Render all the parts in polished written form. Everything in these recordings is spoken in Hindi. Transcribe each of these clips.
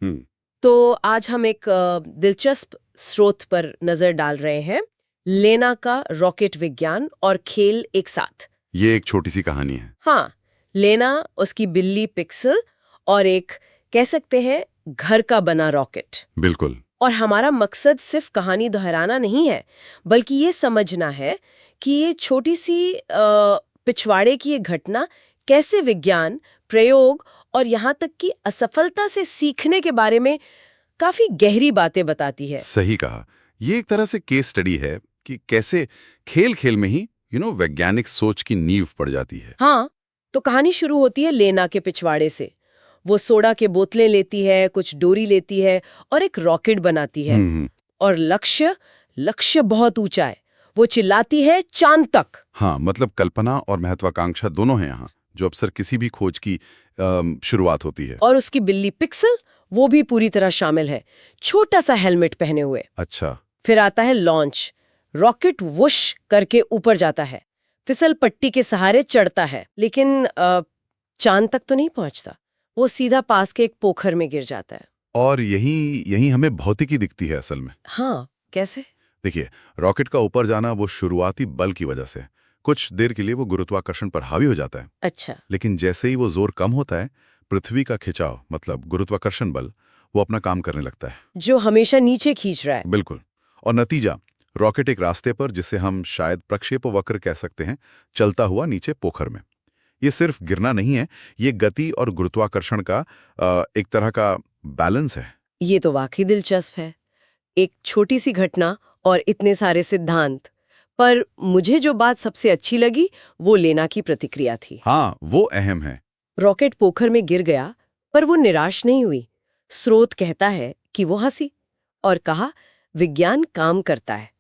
हम्म। तो आज हम एक दिलचस्प स्रोत पर नजर डाल रहे हैं, लेना का रॉकेट विज्ञान और खेल एक साथ। ये एक छोटी सी कहानी है। हाँ, लेना, उसकी बिल्ली पिक्सल और एक कह सकते हैं घर का बना रॉकेट। बिल्कुल। और हमारा मकसद सिर्फ कहानी दोहराना नहीं है, बल्कि ये समझना है कि ये छोटी सी पिछवाड़े की ये घटना कैसे विज्ञान, प्रयोग और यहाँ तक कि असफलता से सीखने के बारे में काफी गहरी बातें बताती है। सही कहा। ये एक तरह से केस स्टडी है कि कैसे खेल खेल में ही वैज्ञानिक सोच की नींव पड़ जाती है। हाँ, तो कहानी शुरू होती है लेना के पिछवाड़े से। वो सोडा के बोतलें लेती है, कुछ डोरी लेती है और एक रॉकेट बनाती है। और लक्ष्य लक्ष्य बहुत ऊंचा है। वो चिल्लाती है चांद तक। हाँ, मतलब कल्पना और महत्वाकांक्षा दोनों हैं यहाँ, जो अक्सर किसी भी खोज की शुरुआत होती है। और उसकी बिल्ली पिक्सल, वो भी पूरी तरह शामिल है, छोटा सा हेलमेट पहने हुए। अच्छा। फिर आता है लॉन्च। रॉकेट वुश करके ऊपर जाता है, फिसल पट्टी के सहारे चढ़ता है, लेकिन चांद तक तो नहीं पहुंचता। वो सीधा पास के एक पोखर में गिर जाता है। और यही यही हमें भौतिकी दिखती है असल में। हाँ, कैसे? देखिए, रॉकेट का ऊपर जाना वो शुरुआती बल की वजह से कुछ देर के लिए वो गुरुत्वाकर्षण पर हावी हो जाता है। अच्छा। लेकिन जैसे ही वो जोर कम होता है, पृथ्वी का खिंचाव मतलब गुरुत्वाकर्षण बल वो अपना काम करने लगता है, जो हमेशा नीचे खींच रहा है। बिल्कुल। और नतीजा, रॉकेट एक रास्ते पर, जिसे हम शायद प्रक्षेप वक्र कह सकते हैं, चलता हुआ नीचे पोखर में। ये सिर्फ गिरना नहीं है, ये गति और गुरुत्वाकर्षण का एक तरह का बैलेंस है। ये तो वाकई दिलचस्प है। एक छोटी सी घटना और इतने सारे सिद्धांत। पर मुझे जो बात सबसे अच्छी लगी वो लेना की प्रतिक्रिया थी। हाँ, वो अहम है। रॉकेट पोखर में गिर गया, पर वो निराश नहीं हुई। स्रोत कहता है कि वो हंसी और कहा, विज्ञान काम करता है।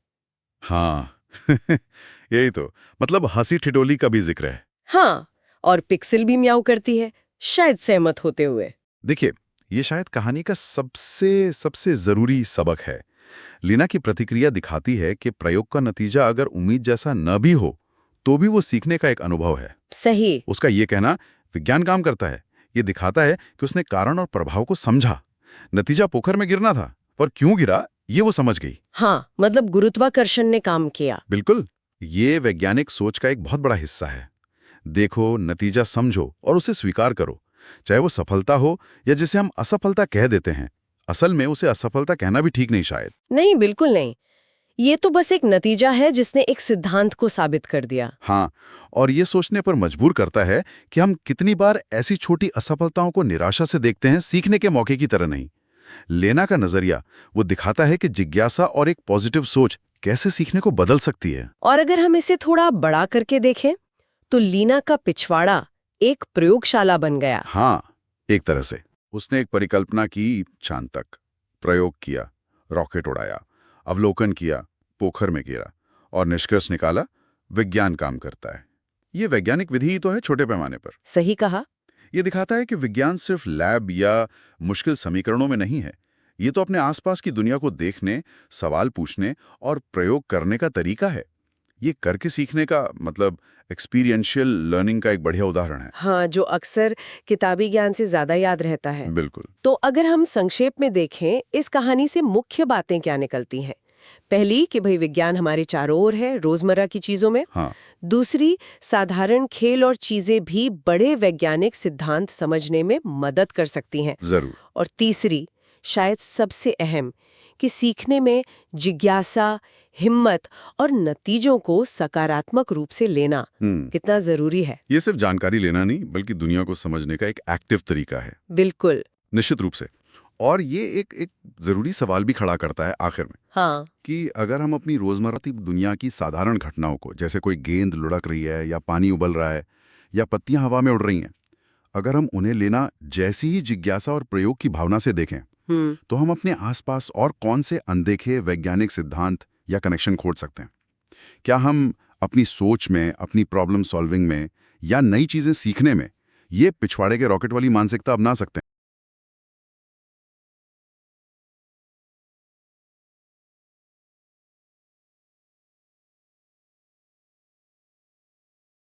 हाँ यही तो, मतलब हंसी ठिठोली का भी जिक्र है। हाँ, और पिक्सल भी म्याऊ करती है, शायद सहमत होते हुए। देखिए, ये शायद कहानी का सबसे सबसे जरूरी सबक है। लीना की प्रतिक्रिया दिखाती है कि प्रयोग का नतीजा अगर उम्मीद जैसा न भी हो, तो भी वो सीखने का एक अनुभव है। सही। उसका ये कहना विज्ञान काम करता है, ये दिखाता है कि उसने कारण और प्रभाव को समझा। नतीजा पोखर में गिरना था, पर क्यों गिरा ये वो समझ गई। हाँ, मतलब गुरुत्वाकर्षण ने काम किया। बिल्कुल। ये वैज्ञानिक सोच का एक बहुत बड़ा हिस्सा है। देखो, नतीजा समझो और उसे स्वीकार करो, चाहे वो सफलता हो या जिसे हम असफलता कह देते हैं। असल में उसे असफलता कहना भी ठीक नहीं शायद। नहीं, बिल्कुल नहीं। ये तो बस एक नतीजा है जिसने एक सिद्धांत को साबित कर दिया। हाँ, और ये सोचने पर मजबूर करता है कि हम कितनी बार ऐसी छोटी असफलताओं को निराशा से देखते हैं, सीखने के मौके की तरह नहीं। लेना का नजरिया वो दिखाता है कि जिज्ञासा और एक पॉजिटिव सोच कैसे सीखने को बदल सकती है। और अगर हम इसे थोड़ा बड़ा करके देखें, तो लीना का पिछवाड़ा एक प्रयोगशाला बन गया। हाँ, एक तरह से उसने एक परिकल्पना की, चांद तक प्रयोग किया, रॉकेट उड़ाया, अवलोकन किया, पोखर में गिरा और निष्कर्ष निकाला, विज्ञान काम करता है। ये वैज्ञानिक विधि ही तो है, छोटे पैमाने पर। सही कहा। ये दिखाता है कि विज्ञान सिर्फ लैब या मुश्किल समीकरणों में नहीं है। ये तो अपने आसपास की दुनिया को देखने, सवाल पूछने और प्रयोग करने का तरीका है। ये करके सीखने का मतलब एक्सपीरियंशियल लर्निंग का एक बढ़िया उदाहरण है। हाँ, जो अक्सर किताबी ज्ञान से ज्यादा याद रहता है। बिल्कुल। तो अगर हम संक्षेप में देखें, इस कहानी से मुख्य बातें क्या निकलती हैं? पहली कि भाई विज्ञान हमारे चारों ओर है, रोजमर्रा की चीजों में। हाँ। दूसरी, साधारण खेल और चीजें भी बड़े वैज्ञानिक सिद्धांत समझने में मदद कर सकती हैं। जरूर। और तीसरी, शायद सबसे अहम, कि सीखने में जिज्ञासा, हिम्मत और नतीजों को सकारात्मक रूप से लेना कितना जरूरी है। ये सिर्फ जानकारी लेना नहीं, बल्कि दुनिया को समझने का एक एक्टिव तरीका है। बिल्कुल। निश्चित रूप से। और ये एक जरूरी सवाल भी खड़ा करता है आखिर में। हाँ। कि अगर हम अपनी रोजमर्रा की दुनिया की साधारण घटनाओं को, जैसे कोई गेंद लुढ़क रही है या पानी उबल रहा है या पत्तियां हवा में उड़ रही हैं, अगर हम उन्हें लेना जैसी ही जिज्ञासा और प्रयोग की भावना से देखें, तो हम अपने आसपास और कौन से अनदेखे वैज्ञानिक सिद्धांत या कनेक्शन खोज सकते हैं। क्या हम अपनी सोच में, अपनी प्रॉब्लम सॉल्विंग में या नई चीजें सीखने में ये पिछवाड़े के रॉकेट वाली मानसिकता अपना सकते हैं?